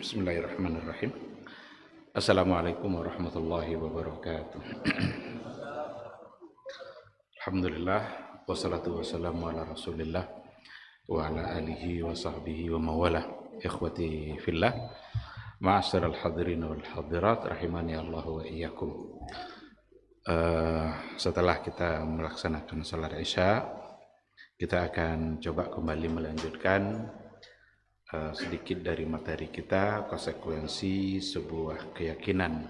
Bismillahirrahmanirrahim. Assalamualaikum warahmatullahi wabarakatuh. Alhamdulillah, wassalatu wassalamu ala rasulillah wa ala alihi wa sahbihi wa mawala. Ikhwati fillah, ma'asyiral hadirin wal hadirat, rahimani Allah wa iyyakum. Setelah kita melaksanakan salat Isya, kita akan coba kembali melanjutkan sedikit dari materi kita, konsekuensi sebuah keyakinan.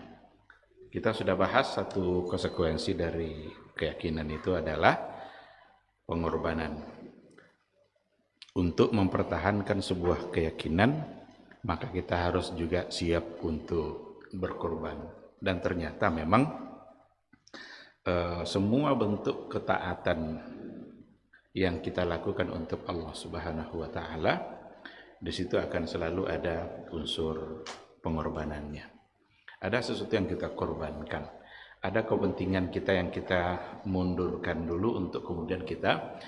Kita sudah bahas satu konsekuensi dari keyakinan itu adalah pengorbanan. Untuk mempertahankan sebuah keyakinan, maka kita harus juga siap untuk berkorban. Dan ternyata memang semua bentuk ketaatan yang kita lakukan untuk Allah Subhanahu wa Ta'ala, di situ akan selalu ada unsur pengorbanannya. Ada sesuatu yang kita korbankan, ada kepentingan kita yang kita mundurkan dulu untuk kemudian kita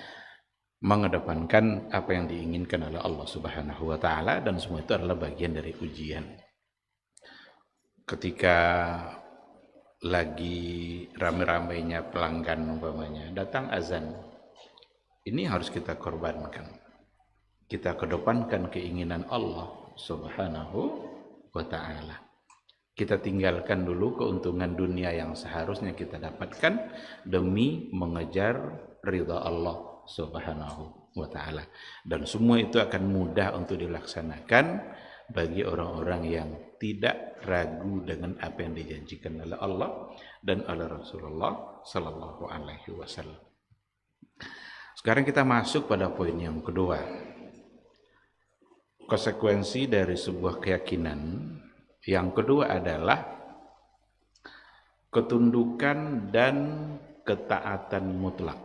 mengedepankan apa yang diinginkan oleh Allah Subhanahu wa Ta'ala, dan semua itu adalah bagian dari ujian. Ketika lagi rame-ramenya pelanggan umpamanya, datang azan, ini harus kita korbankan. Kita kedepankan keinginan Allah Subhanahu wa Ta'ala. Kita tinggalkan dulu keuntungan dunia yang seharusnya kita dapatkan demi mengejar ridha Allah Subhanahu wa Ta'ala. Dan semua itu akan mudah untuk dilaksanakan bagi orang-orang yang tidak ragu dengan apa yang dijanjikan oleh Allah dan oleh Rasulullah Sallallahu Alaihi Wasallam. Sekarang kita masuk pada poin yang kedua. Konsekuensi dari sebuah keyakinan yang kedua adalah ketundukan dan ketaatan mutlak.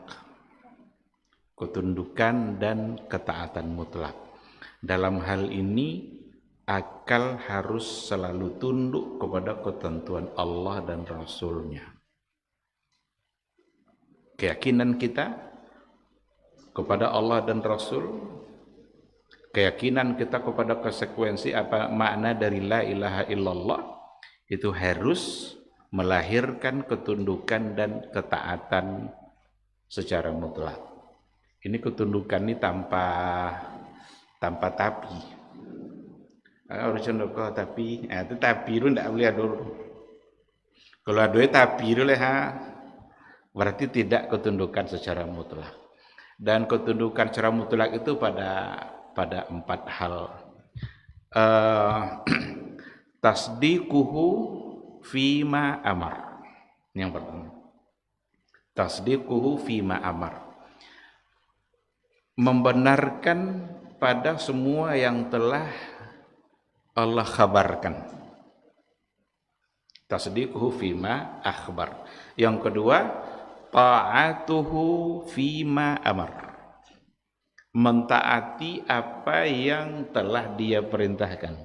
Ketundukan dan ketaatan mutlak. Dalam hal ini, akal harus selalu tunduk kepada ketentuan Allah dan Rasul-Nya. Keyakinan kita kepada Allah dan Rasul, keyakinan kita kepada konsekuensi apa makna dari la ilaha illallah, itu harus melahirkan ketundukan dan ketaatan secara mutlak. Ini ketundukan ini tanpa tapi. Urusan kok tapi, itu tapi itu tidak boleh dulu. Kalau ada tapi itu berarti tidak ketundukan secara mutlak. Dan ketundukan secara mutlak itu pada empat hal. Tasdiquhu fima amar. Yang pertama, tasdiquhu fima amar, membenarkan pada semua yang telah Allah khabarkan. Tasdiquhu fima akhbar. Yang kedua, ta'atuhu fima amar, mentaati apa yang telah dia perintahkan.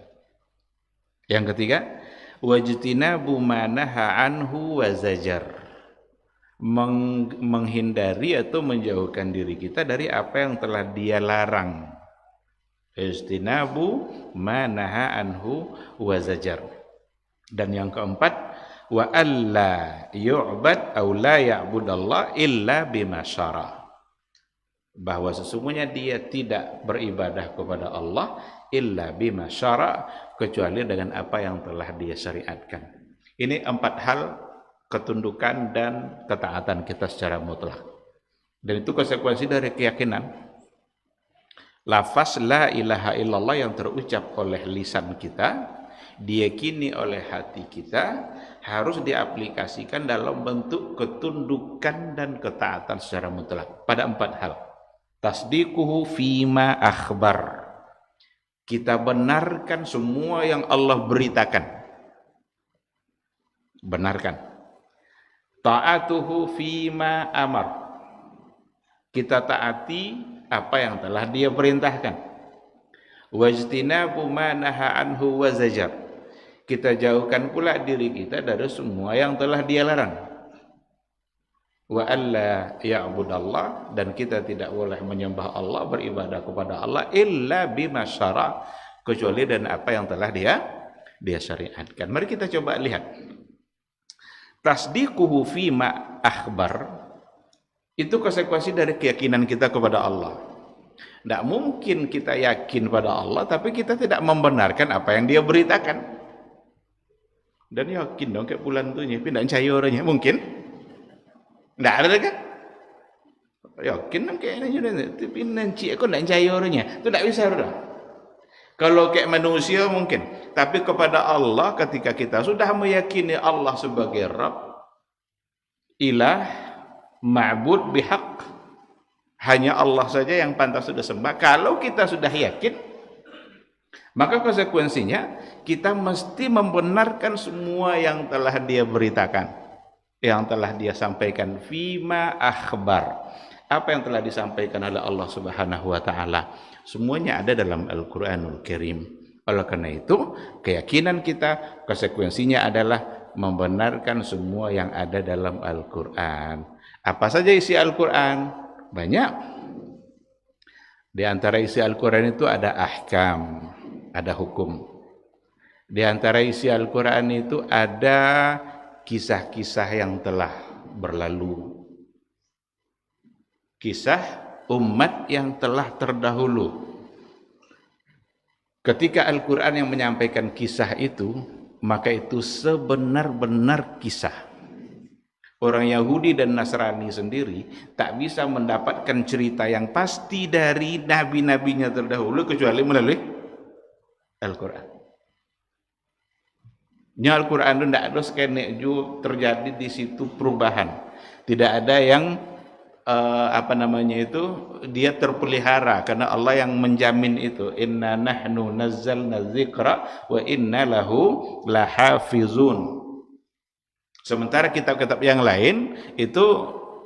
Yang ketiga, wajtinabu ma naha anhu wa zajar, menghindari atau menjauhkan diri kita dari apa yang telah dia larang. Wajtinabu ma naha anhu wa zajar. Dan yang keempat, wa alla yu'bad aw la ya'budallah illa bima syara, bahwa sesungguhnya dia tidak beribadah kepada Allah illa bima syara, kecuali dengan apa yang telah dia syariatkan. Ini empat hal ketundukan dan ketaatan kita secara mutlak. Dan itu konsekuensi dari keyakinan. Lafaz la ilaha illallah yang terucap oleh lisan kita, diyakini oleh hati kita, harus diaplikasikan dalam bentuk ketundukan dan ketaatan secara mutlak pada empat hal. Tasdiquhu fima akhbar, kita benarkan semua yang Allah beritakan, benarkan. Ta'atuhu fima amar, kita taati apa yang telah dia perintahkan. Wajtinabu ma naha anhu wa zajar, kita jauhkan pula diri kita dari semua yang telah dia larang. Wa alla ya'budallah, dan kita tidak boleh menyembah Allah, beribadah kepada Allah illa bima syara, kecuali dan apa yang telah dia syariatkan. Mari kita coba lihat. Tasdiquhu fima akhbar itu konsekuensi dari keyakinan kita kepada Allah. Tidak mungkin kita yakin pada Allah tapi kita tidak membenarkan apa yang dia beritakan. Dan yakin dong kayak bulan tu tapi tidak percaya orangnya. Mungkin? Tidak ada kan? Yakin dong kayak ini tapi nanti aku tidak percaya orangnya. Itu tidak bisa dah. Kalau kayak manusia mungkin, tapi kepada Allah ketika kita sudah meyakini Allah sebagai Rabb, ilah, ma'bud bihaq, hanya Allah saja yang pantas sudah sembah. Kalau kita sudah yakin, maka konsekuensinya kita mesti membenarkan semua yang telah dia beritakan, yang telah dia sampaikan. Fima akhbar, apa yang telah disampaikan oleh Allah Subhanahu wa taala, semuanya ada dalam Al-Qur'anul Karim. Oleh karena itu, keyakinan kita konsekuensinya adalah membenarkan semua yang ada dalam Al-Qur'an. Apa saja isi Al-Qur'an? Banyak. Di antara isi Al-Qur'an itu ada ahkam, ada hukum. Di antara isi Al-Qur'an itu ada kisah-kisah yang telah berlalu. Kisah umat yang telah terdahulu. Ketika Al-Quran yang menyampaikan kisah itu, maka itu sebenar-benar kisah. Orang Yahudi dan Nasrani sendiri tak bisa mendapatkan cerita yang pasti dari nabi-nabinya terdahulu kecuali melalui Al-Quran. Al-Quran itu tidak ada skenek terjadi di situ perubahan. Tidak ada yang dia terpelihara karena Allah yang menjamin itu. Inna nahnu nazzalna dzikra wa inna lahu lahafizun. Sementara kitab-kitab yang lain itu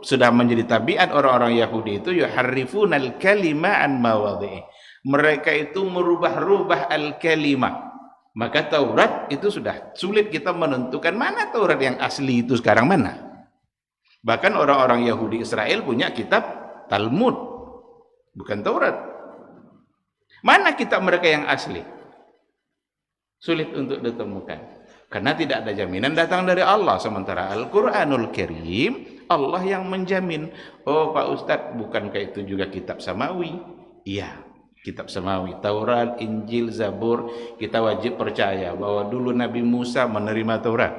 sudah menjadi tabiat orang-orang Yahudi itu yuharrifunal kalima an mawadhi'i. Mereka itu merubah-rubah al-kalimah. Maka Taurat itu sudah sulit kita menentukan mana Taurat yang asli itu sekarang mana. Bahkan orang-orang Yahudi Israel punya kitab Talmud, bukan Taurat. Mana kitab mereka yang asli? Sulit untuk ditemukan. Karena tidak ada jaminan datang dari Allah. Sementara Al-Quranul Karim, Allah yang menjamin. Oh Pak Ustadz, bukankah itu juga kitab Samawi? Iya, kitab Samawi. Taurat, Injil, Zabur, kita wajib percaya bahwa dulu Nabi Musa menerima Taurat.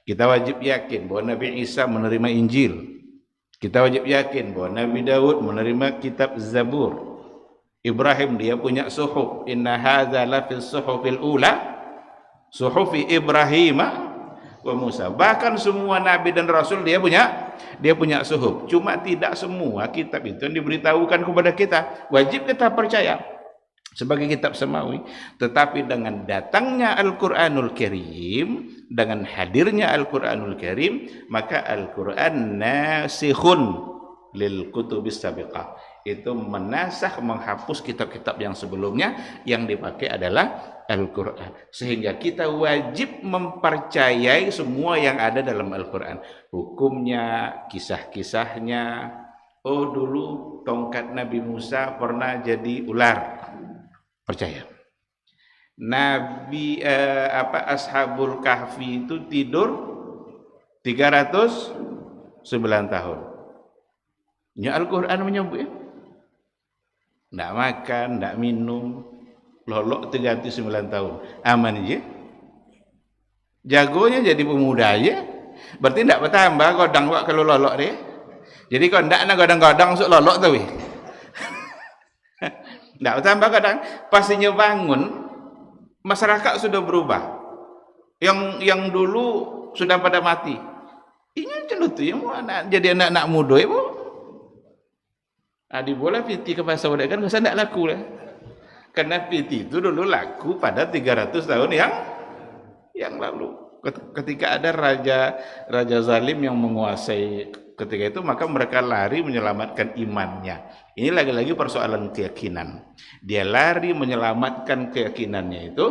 Kita wajib yakin bahwa Nabi Isa menerima Injil. Kita wajib yakin bahwa Nabi Daud menerima kitab Zabur. Ibrahim dia punya suhuf. Inna hadza la fis suhufil ula, suhufi Ibrahim wa Musa. Bahkan semua nabi dan rasul dia punya suhuf. Cuma tidak semua kitab itu yang diberitahukan kepada kita. Wajib kita percaya sebagai kitab Samawi. Tetapi dengan datangnya Al-Quranul Karim, dengan hadirnya Al-Quranul Karim, maka Al-Quran nasikhun lil kutubis sabiqah. Itu menasakh, menghapus kitab-kitab yang sebelumnya, yang dipakai adalah Al-Quran. Sehingga kita wajib mempercayai semua yang ada dalam Al-Quran. Hukumnya, kisah-kisahnya. Oh dulu tongkat Nabi Musa pernah jadi ular. Percaya. Nabi Ashabul Kahfi itu tidur 309 tahun. Ya Al-Quran menyebut ya. Tidak makan, tidak minum, lolok 309 tahun. Aman aja. Jagonya jadi pemuda aja. Berarti tidak bertambah godang kalau lolok dia. Jadi kalau tidak nak godang-godang untuk lolok tu. Tidak bertambah kadang, pastinya bangun, masyarakat sudah berubah. Yang dulu sudah pada mati. Ini cenderung tu yang jadi anak-anak muda ibu. Adi boleh piti ke pasar kan masa tidak laku lah. Karena piti itu dulu laku pada 300 tahun yang lalu. Ketika ada raja zalim yang menguasai ketika itu, maka mereka lari menyelamatkan imannya. Ini lagi-lagi persoalan keyakinan. Dia lari menyelamatkan keyakinannya itu,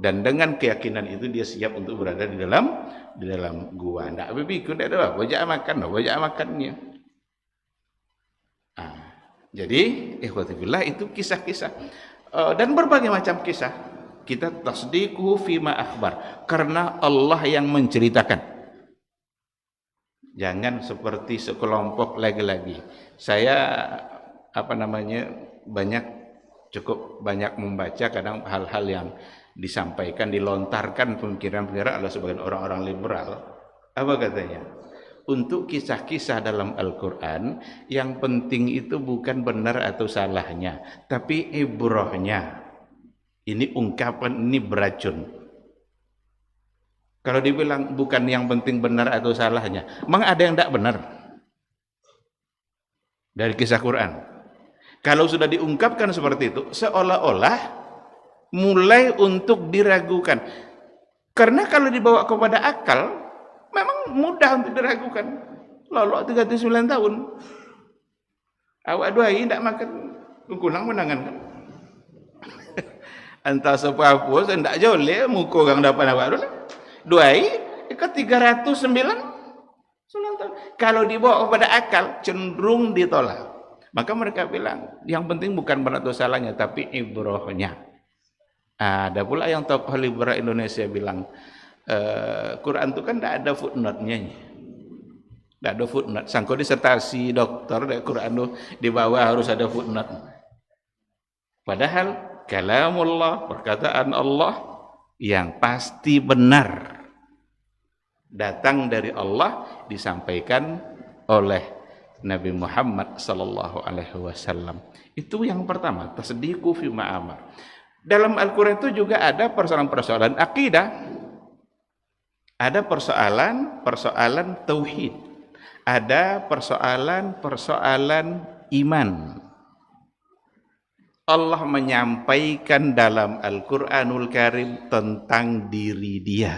dan dengan keyakinan itu dia siap untuk berada di dalam gua. Ndak begitu, ndak ada bajak makannya. Jadi, ikhwati billah, itu kisah-kisah. dan berbagai macam kisah. Kita tasdiquhu fima akhbar, karena Allah yang menceritakan. Jangan seperti sekelompok lagi-lagi. Saya cukup banyak membaca kadang hal-hal yang disampaikan, dilontarkan pemikiran-pemikiran oleh sebagian orang-orang liberal. Apa katanya? Untuk kisah-kisah dalam Al-Quran, yang penting itu bukan benar atau salahnya, tapi ibrahnya. Ini ungkapan, ini beracun. Kalau dibilang bukan yang penting benar atau salahnya, memang ada yang tidak benar dari kisah Quran. Kalau sudah diungkapkan seperti itu, seolah-olah mulai untuk diragukan. Karena kalau dibawa kepada akal, memang mudah untuk diragukan. Lalu 39 tahun. Awak duai tidak makan kukulang menangan kan? Entah sepapa saya tidak joleh muka orang dapat awak dulu. Duai ke 309 tahun. Kalau dibawa kepada akal cenderung ditolak. Maka mereka bilang yang penting bukan benar atau salahnya, tapi ibrahnya. Ada pula yang tokoh liberal Indonesia bilang Quran itu kan tidak ada footnote-nya. Tidak ada footnote. Sangko disertasi doktor dari Quran itu di bawah harus ada footnote. Padahal kalamullah, perkataan Allah yang pasti benar, datang dari Allah, disampaikan oleh Nabi Muhammad sallallahu alaihi wasallam. Itu yang pertama, tasdiqu fi ma'amar. Dalam Al-Qur'an itu juga ada persoalan-persoalan akidah. Ada persoalan tauhid. Ada persoalan iman. Allah menyampaikan dalam Al-Qur'anul Karim tentang diri Dia.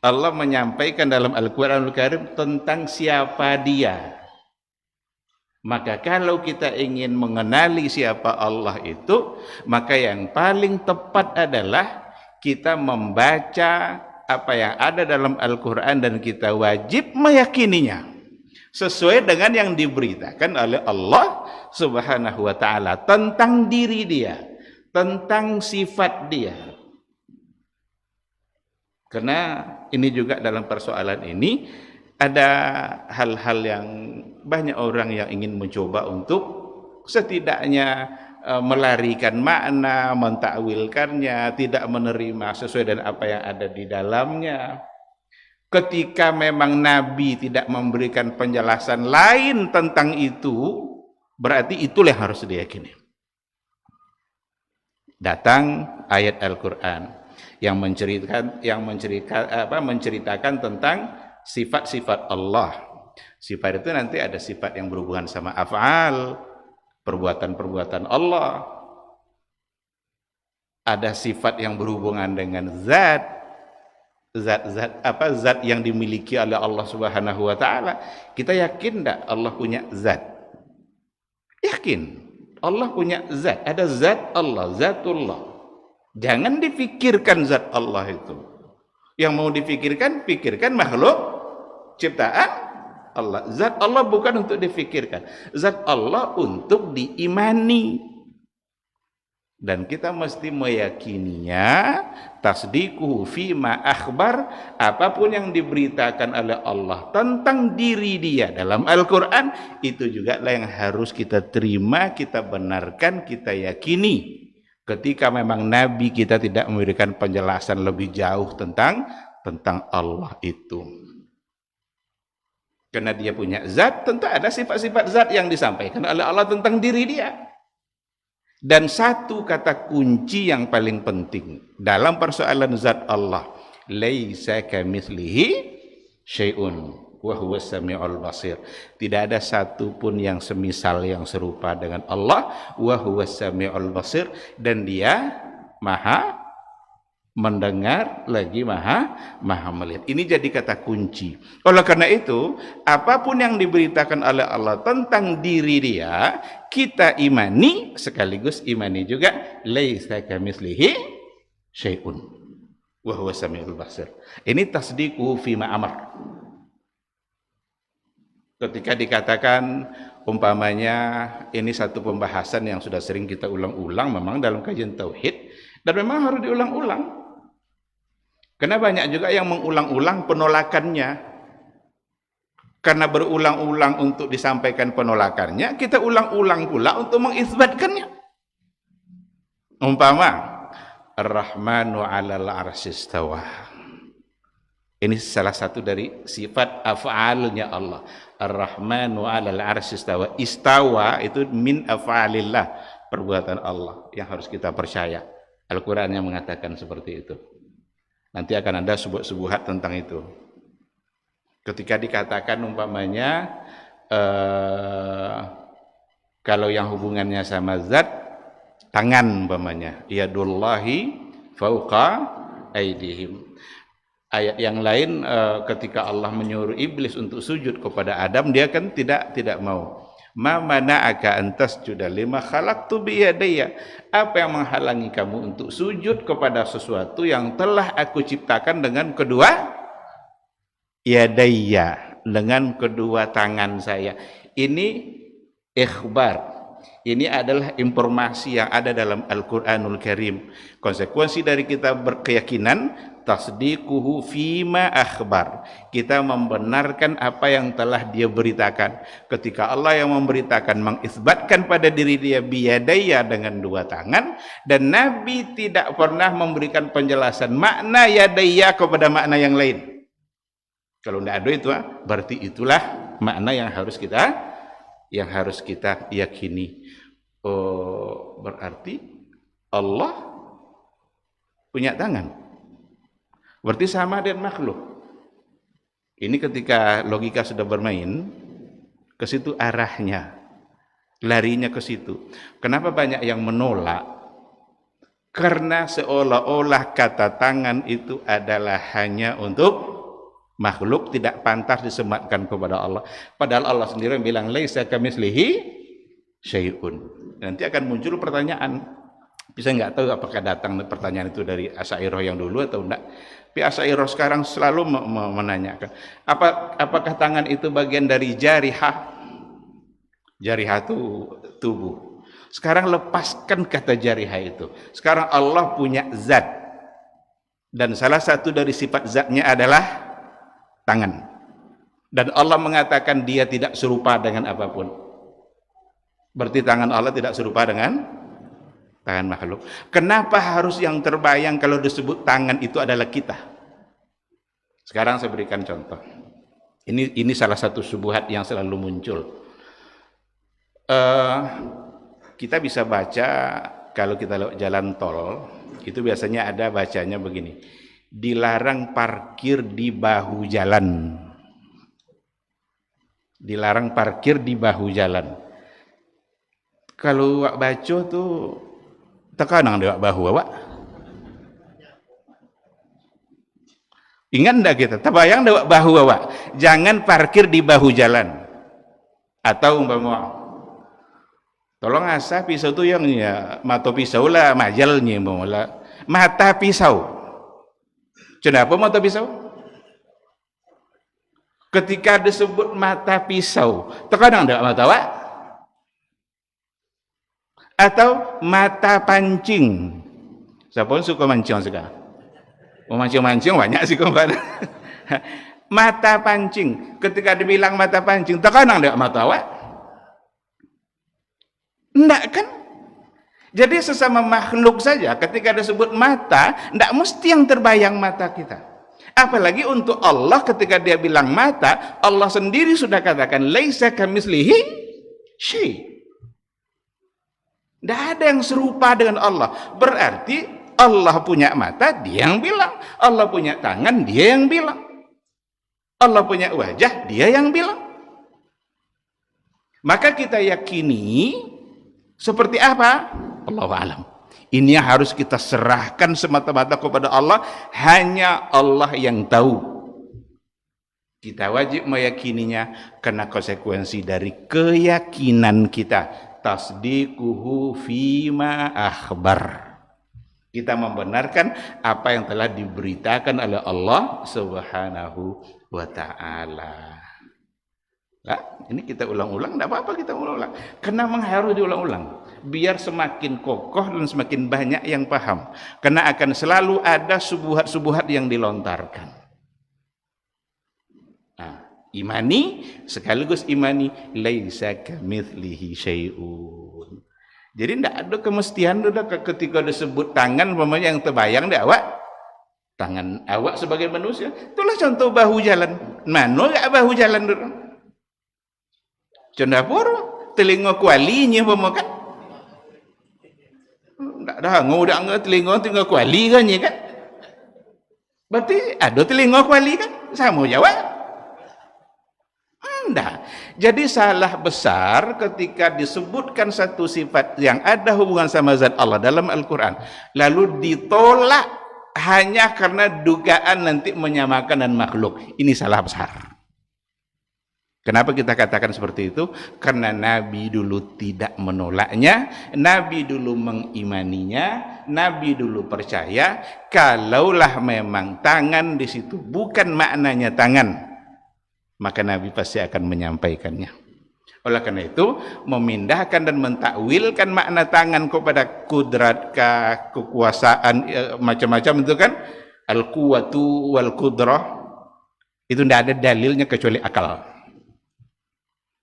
Allah menyampaikan dalam Al-Qur'anul Karim tentang siapa Dia. Maka kalau kita ingin mengenali siapa Allah itu, maka yang paling tepat adalah kita membaca apa yang ada dalam Al-Qur'an dan kita wajib meyakininya sesuai dengan yang diberitakan oleh Allah Subhanahu wa taala tentang diri Dia, tentang sifat Dia. Karena ini juga dalam persoalan ini ada hal-hal yang banyak orang yang ingin mencoba untuk setidaknya melarikan makna, mentakwilkannya, tidak menerima sesuai dengan apa yang ada di dalamnya. Ketika memang Nabi tidak memberikan penjelasan lain tentang itu, berarti itulah yang harus diyakini. Datang ayat Al-Quran yang menceritakan tentang sifat-sifat Allah. Sifat itu nanti ada sifat yang berhubungan sama af'al, perbuatan-perbuatan Allah. Ada sifat yang berhubungan dengan zat yang dimiliki oleh Allah Subhanahu wa taala. Kita yakin enggak Allah punya zat? Yakin. Allah punya zat. Ada zat Allah, zatullah. Jangan difikirkan zat Allah itu. Yang mau difikirkan, pikirkan makhluk ciptaan Allah. Zat Allah bukan untuk difikirkan. Zat Allah untuk diimani. Dan kita mesti meyakininya, tasdiquhu fima akhbar, apapun yang diberitakan oleh Allah tentang diri Dia dalam Al-Qur'an, itu juga lah yang harus kita terima, kita benarkan, kita yakini. Ketika memang Nabi kita tidak memberikan penjelasan lebih jauh tentang Allah itu. Karena Dia punya zat, tentu ada sifat-sifat zat yang disampaikan oleh Allah tentang diri Dia. Dan satu kata kunci yang paling penting dalam persoalan zat Allah, laisa kamitslihi syai'un wa huwas samiul basir. Tidak ada satu pun yang semisal, yang serupa dengan Allah, wa huwas samiul basir, dan Dia Maha mendengar lagi maha melihat. Ini jadi kata kunci. Oleh karena itu, apapun yang diberitakan oleh Allah tentang diri Dia, kita imani, sekaligus imani juga laisa kamitslihi syai'un wa huwas samiul basir. Ini tasdiquhu fi ma amar. Ketika dikatakan umpamanya ini satu pembahasan yang sudah sering kita ulang-ulang memang dalam kajian tauhid, dan memang harus diulang-ulang. Karena banyak juga yang mengulang-ulang penolakannya. Karena berulang-ulang untuk disampaikan penolakannya, kita ulang-ulang pula untuk mengisbatkannya. Umpama Ar-Rahmanu 'alal 'arsy istawa. Ini salah satu dari sifat af'alnya Allah. Ar-Rahmanu 'alal 'arsy istawa. Istawa itu min af'alillah, perbuatan Allah yang harus kita percaya. Al-Qur'an yang mengatakan seperti itu. Nanti akan ada subuhat tentang itu. Ketika dikatakan umpamanya kalau yang hubungannya sama zat, tangan umpamanya, yadullahi fauqa aydihim. Ayat yang lain ketika Allah menyuruh iblis untuk sujud kepada Adam, dia kan tidak mau. Ma mana'aka an tasjuda lima khalaqtu bi yadayya. Apa yang menghalangi kamu untuk sujud kepada sesuatu yang telah aku ciptakan dengan kedua yadayya, dengan kedua tangan saya. Ini ikhbar. Ini adalah informasi yang ada dalam Al-Qur'anul Karim. Konsekuensi dari kita berkeyakinan, tasdiquhu fima akhbar. Kita membenarkan apa yang telah dia beritakan. Ketika Allah yang memberitakan, mengisbatkan pada diri dia biyadaya, dengan dua tangan, dan Nabi tidak pernah memberikan penjelasan makna yadaya kepada makna yang lain. Kalau tidak ada itu, berarti itulah makna yang harus kita yakini. Oh, berarti Allah punya tangan. Berarti sama dengan makhluk. Ini ketika logika sudah bermain, ke situ arahnya, larinya ke situ. Kenapa banyak yang menolak? Karena seolah-olah kata tangan itu adalah hanya untuk makhluk, tidak pantas disematkan kepada Allah. Padahal Allah sendiri bilang laisa kamitslihi syai'un. Nanti akan muncul pertanyaan. Bisa nggak tahu apakah datang pertanyaan itu dari Asy'ariyah yang dulu atau enggak. Tapi Asy'ariyah sekarang selalu menanyakan, apakah tangan itu bagian dari jarihah? Jarihah itu tubuh. Sekarang lepaskan kata jarihah itu. Sekarang Allah punya zat. Dan salah satu dari sifat zatnya adalah tangan. Dan Allah mengatakan dia tidak serupa dengan apapun. Berarti tangan Allah tidak serupa dengan tangan makhluk. Kenapa harus yang terbayang kalau disebut tangan itu adalah kita? Sekarang saya berikan contoh. Ini salah satu syubhat yang selalu muncul. Kita bisa baca kalau kita lewat jalan tol, itu biasanya ada bacanya begini. Dilarang parkir di bahu jalan. Dilarang parkir di bahu jalan. Kalau wak baca tuh tekanang dewak bahu awak. Ingat enggak kita? Terbayang dewak bahu awak. Jangan parkir di bahu jalan. Atau umpama tolong asah pisau tuh yang ya mata pisau lah majalnya umpama mata pisau. Kenapa mata pisau? Ketika disebut mata pisau, terkadang enggak mata awak? Atau mata pancing. Siapa suka mancing sekarang? Mancing-mancing banyak sih kemarin. Mata pancing. Ketika dibilang mata pancing, terkadang enggak mata awak? Enggak kan? Jadi sesama makhluk saja ketika disebut mata, enggak mesti yang terbayang mata kita. Apalagi untuk Allah ketika dia bilang mata, Allah sendiri sudah katakan laisa kamitslihi syai'. Tidak ada yang serupa dengan Allah. Berarti Allah punya mata, dia yang bilang. Allah punya tangan, dia yang bilang. Allah punya wajah, dia yang bilang. Maka kita yakini seperti apa? Allahu a'lam. Ini yang harus kita serahkan semata-mata kepada Allah. Hanya Allah yang tahu. Kita wajib meyakininya karena konsekuensi dari keyakinan kita. Tasdiquhu fima akhbar. Kita membenarkan apa yang telah diberitakan oleh Allah Subhanahu wa ta'ala. Ini kita ulang-ulang, tidak apa-apa kita ulang-ulang. Karena memang harus diulang-ulang. Biar semakin kokoh dan semakin banyak yang paham. Karena akan selalu ada subuhat-subuhat yang dilontarkan. Nah, imani sekaligus imani laisa kamitslihi syai'un. Jadi tidak ada kemestian ketika disebut tangan umpamanya yang terbayang di awak. Tangan awak sebagai manusia. Itulah contoh bahu jalan. Mana enggak bahu jalan dulu? Contoh apa? Telinga kualinya umpama kan. Tak dah ngodak telinga kuali kan ya kan? Berarti ada telinga kuali kan? Sama jawab. Enggak. Jadi salah besar ketika disebutkan satu sifat yang ada hubungan sama zat Allah dalam Al-Quran lalu ditolak hanya karena dugaan nanti menyamakan dan makhluk. Ini salah besar. Kenapa kita katakan seperti itu? Karena Nabi dulu tidak menolaknya, Nabi dulu mengimaninya, Nabi dulu percaya kalaulah memang tangan di situ bukan maknanya tangan, maka Nabi pasti akan menyampaikannya. Oleh karena itu, memindahkan dan mentakwilkan makna tangan kepada kudrat, kekuasaan, macam-macam itu kan, al-quwatu wal qudrah, itu tidak ada dalilnya kecuali akal.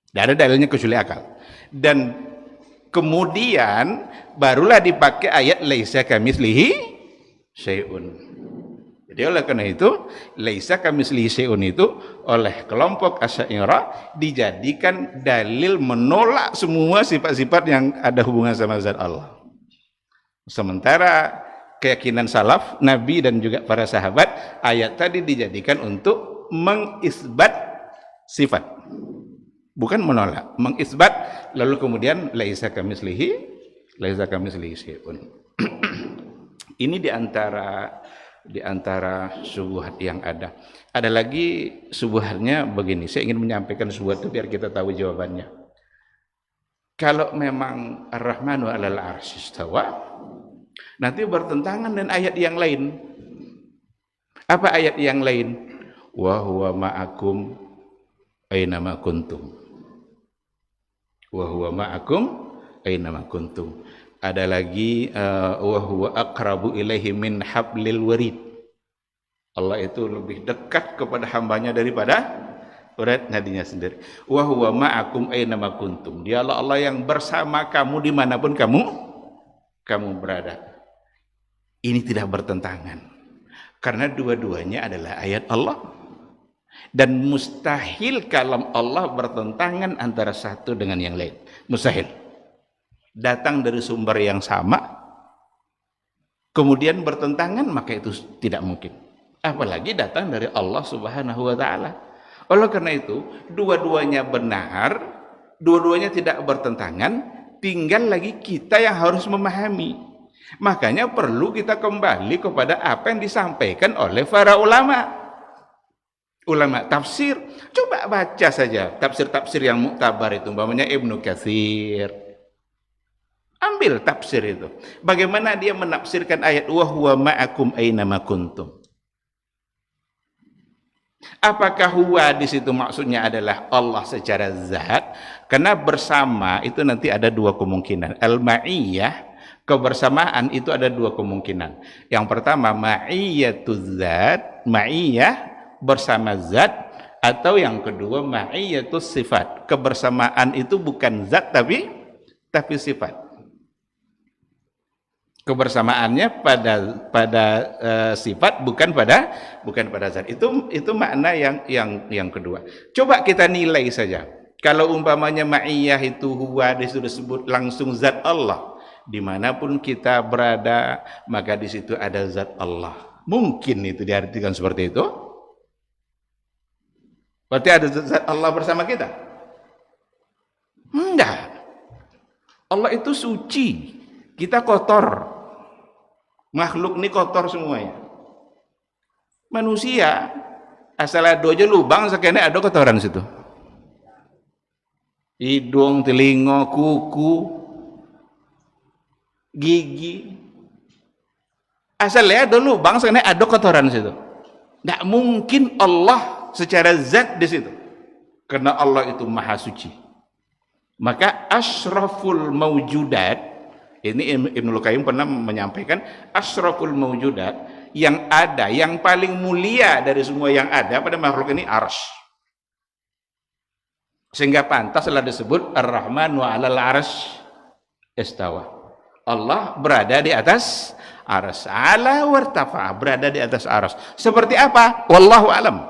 Tidak ada dalilnya kecuali akal. Dan kemudian barulah dipakai ayat laisa kamitslihi syai'un. Jadi oleh karena itu laisa kamitslihi syai'un itu oleh kelompok Asy'ariyah dijadikan dalil menolak semua sifat-sifat yang ada hubungan sama zat Allah. Sementara keyakinan salaf, Nabi dan juga para sahabat, ayat tadi dijadikan untuk mengisbat sifat. Bukan menolak, mengisbat, lalu kemudian laisa kamitslihi syai'un. Ini di antara subuhat yang ada. Ada lagi subuhatnya begini. Saya ingin menyampaikan subuhat itu biar kita tahu jawabannya. Kalau memang Ar-Rahmanu 'alal 'arsy istawa, nanti bertentangan dengan ayat yang lain. Apa ayat yang lain? Wa huwa ma'akum aina ma kuntum. Wa huwa ma'akum aina ma kuntum. Ada lagi wa huwa aqrabu ilaihi min hablil warid. Allah itu lebih dekat kepada hambanya daripada urat nadinya sendiri. Wa huwa ma'akum aina ma kuntum. Dialah Allah yang bersama kamu dimanapun kamu berada. Ini tidak bertentangan. Karena dua-duanya adalah ayat Allah. Dan mustahil kalam Allah bertentangan antara satu dengan yang lain. Mustahil. Datang dari sumber yang sama, kemudian bertentangan, maka itu tidak mungkin. Apalagi datang dari Allah Subhanahu wa Ta'ala. Oleh karena itu, dua-duanya benar, dua-duanya tidak bertentangan, tinggal lagi kita yang harus memahami. Makanya perlu kita kembali kepada apa yang disampaikan oleh para ulama. Ulama tafsir, coba baca saja tafsir-tafsir yang muktabar itu, umpamanya Ibnu Katsir. Ambil tafsir itu. Bagaimana dia menafsirkan ayat wa huwa ma'akum aina ma kuntum. Apakah huwa di situ maksudnya adalah Allah secara zat? Karena bersama itu nanti ada dua kemungkinan. Al-ma'iyah, kebersamaan itu ada dua kemungkinan. Yang pertama ma'iyatuz zat, ma'iyah bersama zat, atau yang kedua ma'iyatus sifat. Kebersamaan itu bukan zat tapi sifat. Kebersamaannya pada sifat, bukan pada zat. Itu makna yang kedua. Coba kita nilai saja. Kalau umpamanya ma'iyah itu huwa disebut langsung zat Allah, dimanapun kita berada maka di situ ada zat Allah. Mungkin itu diartikan seperti itu? Berarti ada zat Allah bersama kita? Enggak. Allah itu suci, kita kotor. Makhluk ini kotor semuanya. Manusia asal ada aja lubang sekene ada kotoran situ. Hidung, telinga, kuku, gigi. Asal ada lubang sekene ada kotoran situ. Enggak mungkin Allah secara zat di situ. Karena Allah itu maha suci. Maka asyraful mawjudat, ini Ibnul Qayyim pernah menyampaikan, asyraful mawjudat, yang ada, yang paling mulia dari semua yang ada pada makhluk ini arsy. Sehingga pantaslah disebut Ar-Rahman wa 'alal arsy istawa. Allah berada di atas arsy, ala wartafa, berada di atas arsy. Seperti apa? Wallahu alam.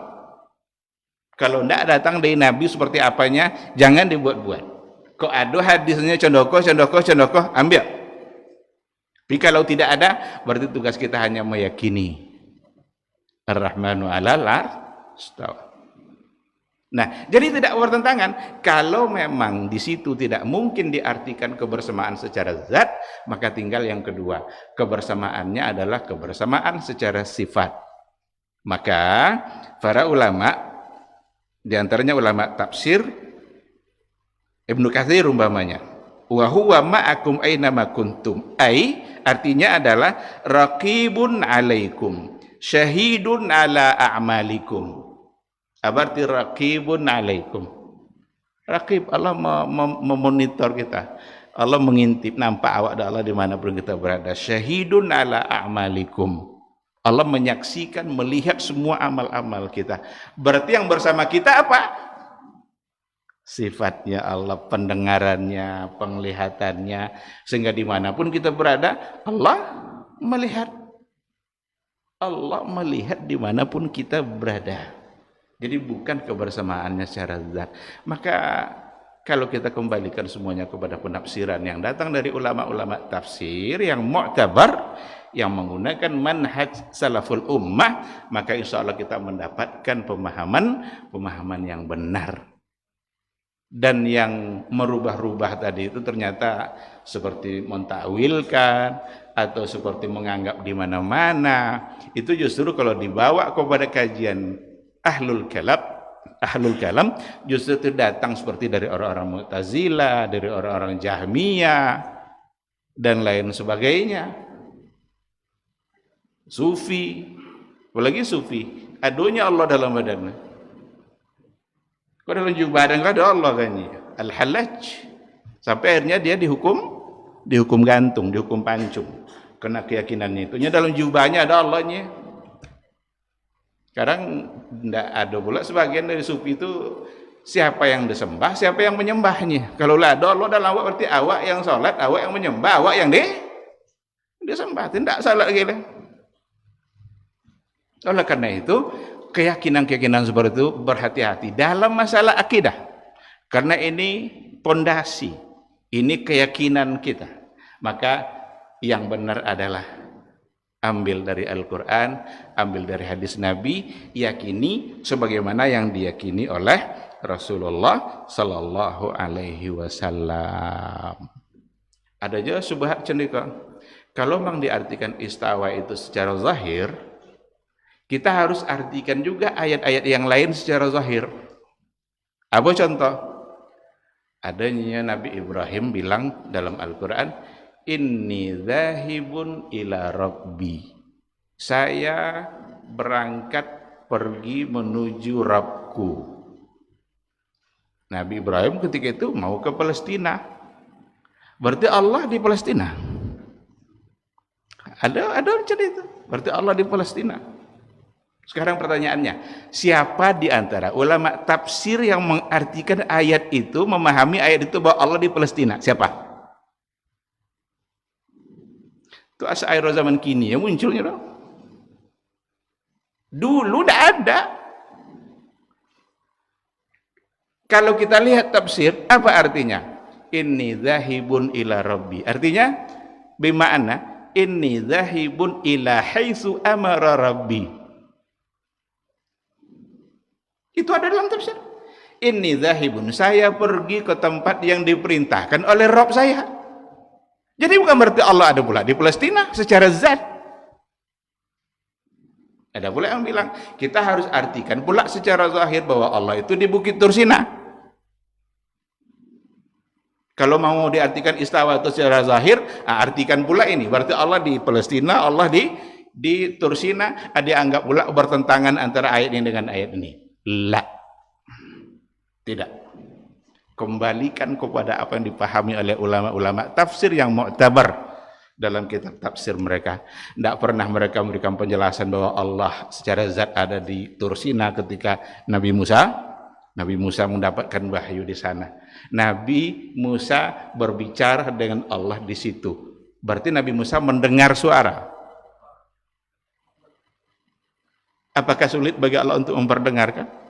Kalau tidak datang dari Nabi seperti apanya, jangan dibuat-buat. Kok ada hadisnya condoko, ambil. Tapi kalau tidak ada, berarti tugas kita hanya meyakini Ar-Rahmanu 'alal arsy istawa. Nah, jadi tidak bertentangan. Kalau memang di situ tidak mungkin diartikan kebersamaan secara zat, maka tinggal yang kedua. Kebersamaannya adalah kebersamaan secara sifat. Maka para ulama, di antaranya ulama tafsir, Ibnu Katsir umpamanya, wa huwa ma'akum aina ma kuntum, artinya adalah raqibun 'alaikum, syahidun 'ala a'malikum. Berarti raqibun 'alaikum. Raqib, Allah memonitor kita. Allah mengintip, nampak awak Allah dimanapun kita berada. Syahidun 'ala a'malikum. Allah menyaksikan, melihat semua amal-amal kita. Berarti yang bersama kita apa? Sifatnya Allah, pendengarannya, penglihatannya, sehingga dimanapun kita berada, Allah melihat. Allah melihat dimanapun kita berada. Jadi bukan kebersamaannya secara zat. Maka kalau kita kembalikan semuanya kepada penafsiran yang datang dari ulama-ulama tafsir yang mu'tabar, yang menggunakan manhaj salaful ummah, maka insya Allah kita mendapatkan pemahaman yang benar. Dan yang merubah-rubah tadi itu ternyata seperti mentakwilkan atau seperti menganggap di mana-mana, itu justru kalau dibawa kepada kajian ahlul kalam justru itu datang seperti dari orang-orang Mu'tazilah, dari orang-orang Jahmiyah dan lain sebagainya. Sufi, apalagi Sufi, adunya Allah dalam badannya. Kau dalam jubah dan kau ada Allah kan? Al-Hallaj. Sampai akhirnya dia dihukum gantung, dihukum pancung. Kena keyakinannya itu. Dalam jubahnya ada Allahnya. Sekarang tidak ada pula sebagian dari Sufi itu siapa yang disembah, siapa yang menyembahnya. Kalau ada Allah dalam awak, berarti awak yang sholat, awak yang menyembah, awak yang disembah. Tidak salah lagi. Oleh karena itu, keyakinan-keyakinan seperti itu berhati-hati dalam masalah akidah, karena ini pondasi, ini keyakinan kita. Maka yang benar adalah ambil dari Al-Quran, ambil dari hadis Nabi, yakini sebagaimana yang diyakini oleh Rasulullah Sallallahu Alaihi Wasallam. Ada juga subhat cendekia, kalau memang diartikan istawa itu secara zahir, kita harus artikan juga ayat-ayat yang lain secara zahir. Apa contoh? Adanya Nabi Ibrahim bilang dalam Al-Quran, inni dzahibun ila rabbi. Saya berangkat pergi menuju Rabbku. Nabi Ibrahim ketika itu mau ke Palestina. Berarti Allah di Palestina. Ada cerita. Berarti Allah di Palestina. Sekarang pertanyaannya, siapa di antara ulama tafsir yang mengartikan ayat itu, memahami ayat itu bahwa Allah di Palestina? Siapa? Itu Asy'ariyah zaman kini yang munculnya dong. Dulu tidak ada. Kalau kita lihat tafsir, apa artinya? Inni dzahibun ila rabbi. Artinya, bima'ana inni dzahibun ila haitsu amara rabbi. Itu ada dalam tafsir. Inni dzahibun, saya pergi ke tempat yang diperintahkan oleh Rabb saya. Jadi bukan berarti Allah ada pula di Palestina secara zat. Ada pula yang bilang, kita harus artikan pula secara zahir bahwa Allah itu di Bukit Tursina. Kalau mau diartikan istawa itu secara zahir, artikan pula ini. Berarti Allah di Palestina, Allah di Tursina. Dianggap pula bertentangan antara ayat ini dengan ayat ini. La. Tidak. Kembalikan kepada apa yang dipahami oleh ulama-ulama tafsir yang mu'tabar dalam kitab tafsir mereka. Tidak pernah mereka memberikan penjelasan bahwa Allah secara zat ada di Tur Sina ketika Nabi Musa mendapatkan wahyu di sana. Nabi Musa berbicara dengan Allah di situ. Berarti Nabi Musa mendengar suara. Apakah sulit bagi Allah untuk memperdengarkan?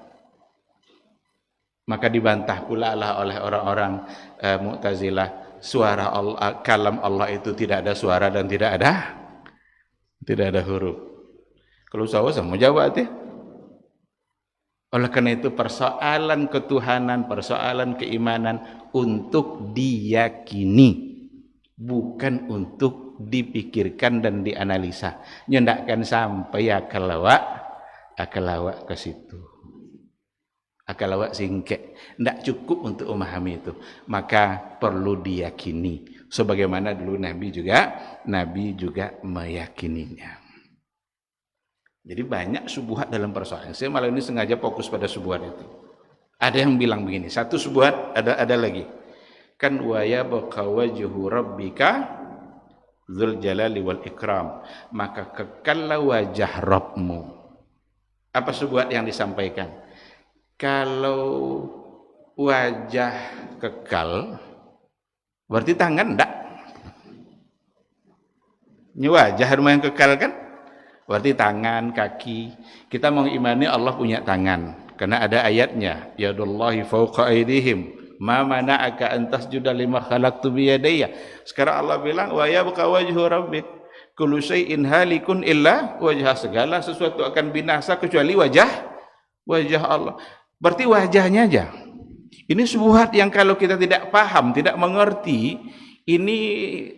Maka dibantah pula lah oleh orang-orang Mu'tazilah, suara Allah, kalam Allah itu tidak ada suara dan tidak ada huruf. Kalau saya mau jawab ya. Oleh karena itu persoalan ketuhanan, persoalan keimanan untuk diyakini, bukan untuk dipikirkan dan dianalisa. Nyendakkan sampai akal awak ke situ. Akal awak singkek, tidak cukup untuk memahami itu, maka perlu diyakini sebagaimana dulu Nabi juga meyakininya. Jadi banyak subuhat dalam persoalan. Saya malam ini sengaja fokus pada subuhat itu. Ada yang bilang begini, satu subuhat, ada lagi, kan wa yabqa wajhu rabbika dzul jalali wal ikram, maka kekallah wajah Rabbmu. Apa subuhat yang disampaikan? Kalau wajah kekal, berarti tangan enggak? Ini wajah rumah yang kekal kan? Berarti tangan, kaki. Kita mengimani Allah punya tangan, karena ada ayatnya, yadullahi fawqa aydihim, ma mana'aka an tasjuda lima khalaqtu biyadayya. Sekarang Allah bilang, wa yabqa wajhu rabbik, kullu syai'in halikun illa wajah, segala sesuatu akan binasa kecuali wajah Allah. Berarti wajahnya aja. Ini subuhat yang kalau kita tidak paham, tidak mengerti, ini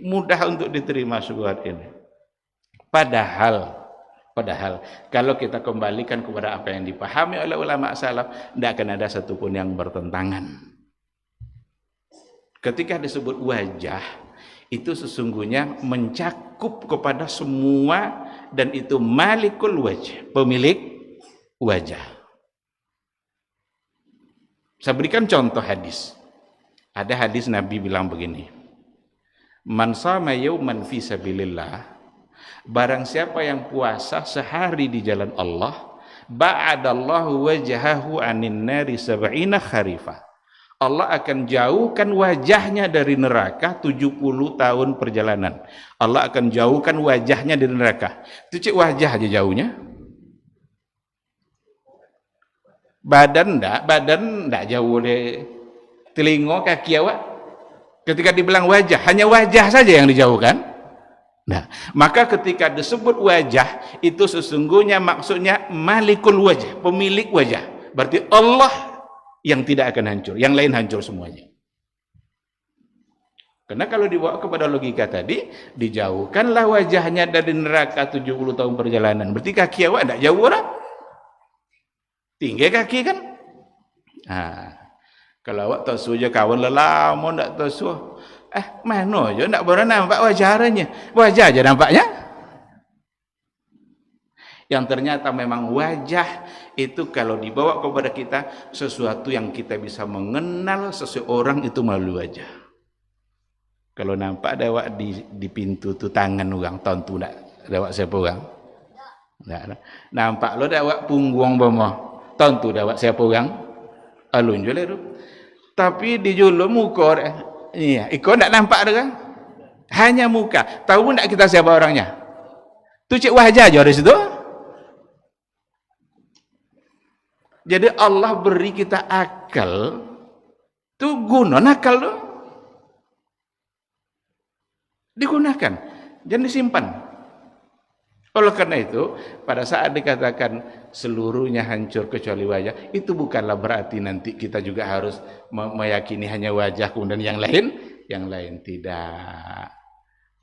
mudah untuk diterima subuhat ini. Padahal kalau kita kembalikan kepada apa yang dipahami oleh ulama salaf, tidak akan ada satupun yang bertentangan. Ketika disebut wajah, itu sesungguhnya mencakup kepada semua, dan itu malikul wajh, pemilik wajah. Saya berikan contoh hadis. Ada hadis Nabi bilang begini, man sama yauman fi sabilillah, barang siapa yang puasa sehari di jalan Allah, ba'adallahu wajhahu anin nari sab'ina kharifah, Allah akan jauhkan wajahnya dari neraka 70 tahun perjalanan. Allah akan jauhkan wajahnya dari neraka. Itu cik wajah aja jauhnya. Badan enggak jauh dari telinga, kaki awak. Ketika dibilang wajah, hanya wajah saja yang dijauhkan. Nah, maka ketika disebut wajah, itu sesungguhnya maksudnya malikul wajah, pemilik wajah. Berarti Allah yang tidak akan hancur, yang lain hancur semuanya. Karena kalau dibawa kepada logika tadi, dijauhkanlah wajahnya dari neraka 70 tahun perjalanan. Berarti kaki awak enggak jauh orang? Tinggi kaki kan? Nah, kalau awak tahu saja kawan lelama ndak tahu. Mana aja ndak boleh nampak wajahnya. Wajah aja nampaknya. Yang ternyata memang wajah itu kalau dibawa kepada kita sesuatu yang kita bisa mengenal seseorang itu melalui wajah. Kalau nampak ada awak di pintu tu tangan orang tontu ndak ada awak siapa orang? Ndak. Nampak lo ada awak punggung bawah. Tentu dapat siapa orang alun je tu. Tapi di julum muka iya, ikut tak nampak dah kan? Hanya muka. Tahu tak kita siapa orangnya? Tu cik wajah aja di situ. Jadi Allah beri kita akal, tu guna akal tu. Digunakan, jangan disimpan. Oleh karena itu, pada saat dikatakan seluruhnya hancur kecuali wajah, itu bukanlah berarti nanti kita juga harus meyakini hanya wajah, kemudian yang lain tidak.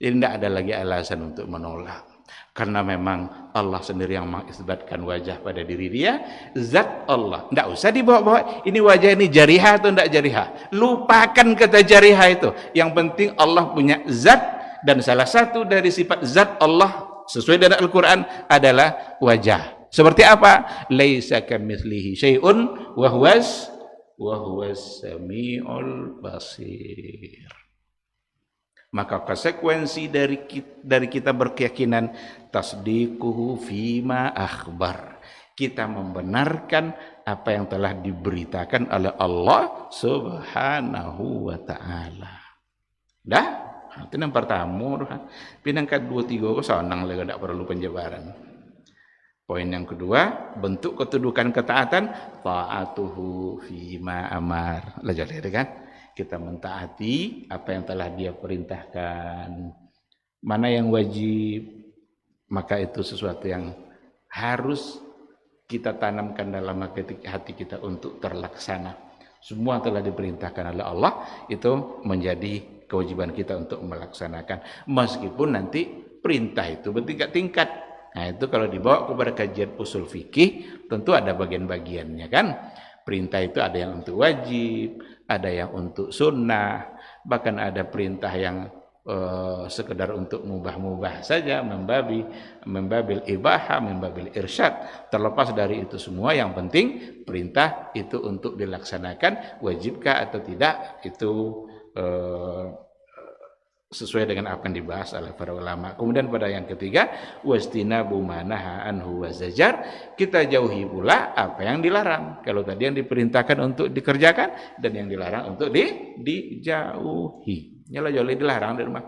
Jadi tidak ada lagi alasan untuk menolak. Karena memang Allah sendiri yang mengisbatkan wajah pada diri dia, zat Allah. Tidak usah dibawa-bawa, ini wajah ini jarihah atau tidak jarihah. Lupakan kata jarihah itu. Yang penting Allah punya zat, dan salah satu dari sifat zat Allah sesuai dengan Al-Quran adalah wajah. Seperti apa? Laisa kamitslihi syai'un wa huwas wa huwas samiul basir. Maka konsekuensi dari kita berkeyakinan tasdiquhu fima akhbar. Kita membenarkan apa yang telah diberitakan oleh Allah Subhanahu wa taala. Dah, itu yang pertama. Pinang kedua tiga ko sanang lagi tidak perlu penjabaran. Poin yang kedua, bentuk ketudukan ketaatan taatuhu fima amar. Lah jadi kan? Kita mentaati apa yang telah dia perintahkan. Mana yang wajib, maka itu sesuatu yang harus kita tanamkan dalam hati kita untuk terlaksana. Semua telah diperintahkan oleh Allah, itu menjadi kewajiban kita untuk melaksanakan. Meskipun nanti perintah itu bertingkat-tingkat. Nah itu kalau dibawa kepada kajian usul fikih, tentu ada bagian-bagiannya kan. Perintah itu ada yang untuk wajib, ada yang untuk sunnah, bahkan ada perintah yang sekedar untuk mubah-mubah saja, membabil ibahah, membabil irsyad. Terlepas dari itu semua, yang penting perintah itu untuk dilaksanakan, wajibkah atau tidak, itu sesuai dengan apa yang dibahas oleh para ulama. Kemudian pada yang ketiga, wastinabu manaha anhu wazajar, kita jauhi pula apa yang dilarang. Kalau tadi yang diperintahkan untuk dikerjakan dan yang dilarang untuk dijauhi. Nyala jauhi dilarang dari rumah.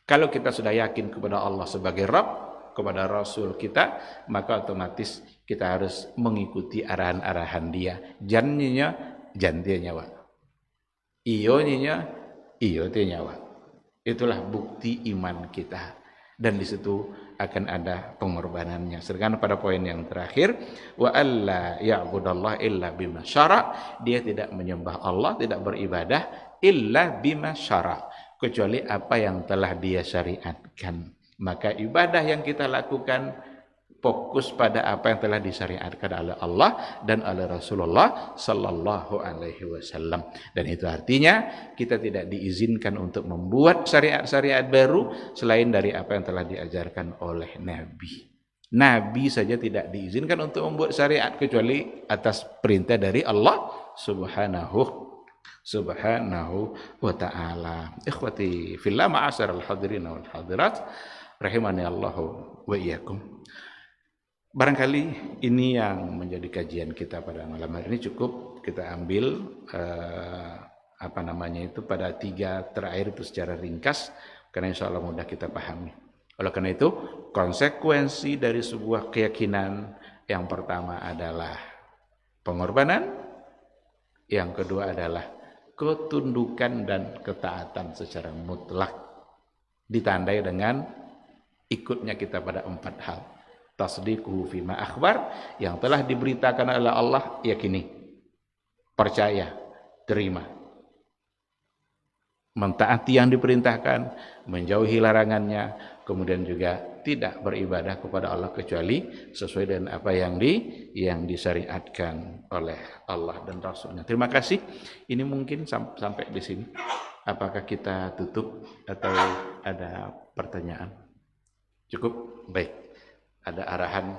Kalau kita sudah yakin kepada Allah sebagai Rabb, kepada Rasul kita, maka otomatis kita harus mengikuti arahan-arahan dia. Janjinya, jantia nyawa. Iyoninya, iyo te nyawa. Itulah bukti iman kita, dan di situ akan ada pengorbanannya. Sedangkan pada poin yang terakhir, wa alla ya'budallah illa bima syara, dia tidak menyembah Allah, tidak beribadah illa bima syara, kecuali apa yang telah dia syariatkan. Maka ibadah yang kita lakukan fokus pada apa yang telah disyariatkan oleh Allah dan oleh Rasulullah sallallahu alaihi wasallam. Dan itu artinya kita tidak diizinkan untuk membuat syariat-syariat baru selain dari apa yang telah diajarkan oleh Nabi. Nabi saja tidak diizinkan untuk membuat syariat kecuali atas perintah dari Allah Subhanahu wa ta'ala. Ikhwati fillah, ma'asyiral hadirin wal hadirat, rahimani Allahu wa iyyakum. Barangkali ini yang menjadi kajian kita pada malam hari ini. Cukup kita ambil pada 3 terakhir itu secara ringkas, karena insya Allah mudah kita pahami. Oleh karena itu, konsekuensi dari sebuah keyakinan yang pertama adalah pengorbanan, yang kedua adalah ketundukan dan ketaatan secara mutlak, ditandai dengan ikutnya kita pada 4 hal. Tasdiquhu fima akhbar, yang telah diberitakan oleh Allah, yakini, percaya, terima, mentaati yang diperintahkan, menjauhi larangannya, kemudian juga tidak beribadah kepada Allah kecuali sesuai dengan apa yang disyariatkan oleh Allah dan Rasulnya. Terima kasih. Ini mungkin sampai di sini. Apakah kita tutup atau ada pertanyaan? Cukup? Baik. Ada arahan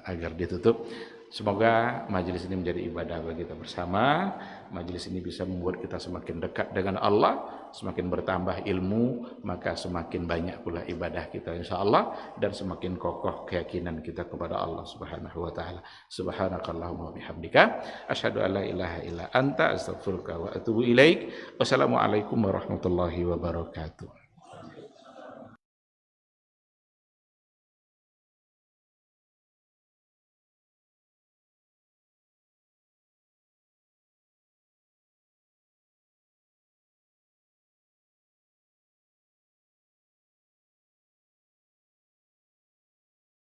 agar ditutup. Semoga majelis ini menjadi ibadah bagi kita bersama. Majelis ini bisa membuat kita semakin dekat dengan Allah, semakin bertambah ilmu, maka semakin banyak pula ibadah kita insyaallah, dan semakin kokoh keyakinan kita kepada Allah Subhanahu wa taala. Subhanakallahumma wa bihamdika asyhadu an la ilaha illa anta astaghfiruka wa atubu ilaik. Wassalamualaikum warahmatullahi wabarakatuh.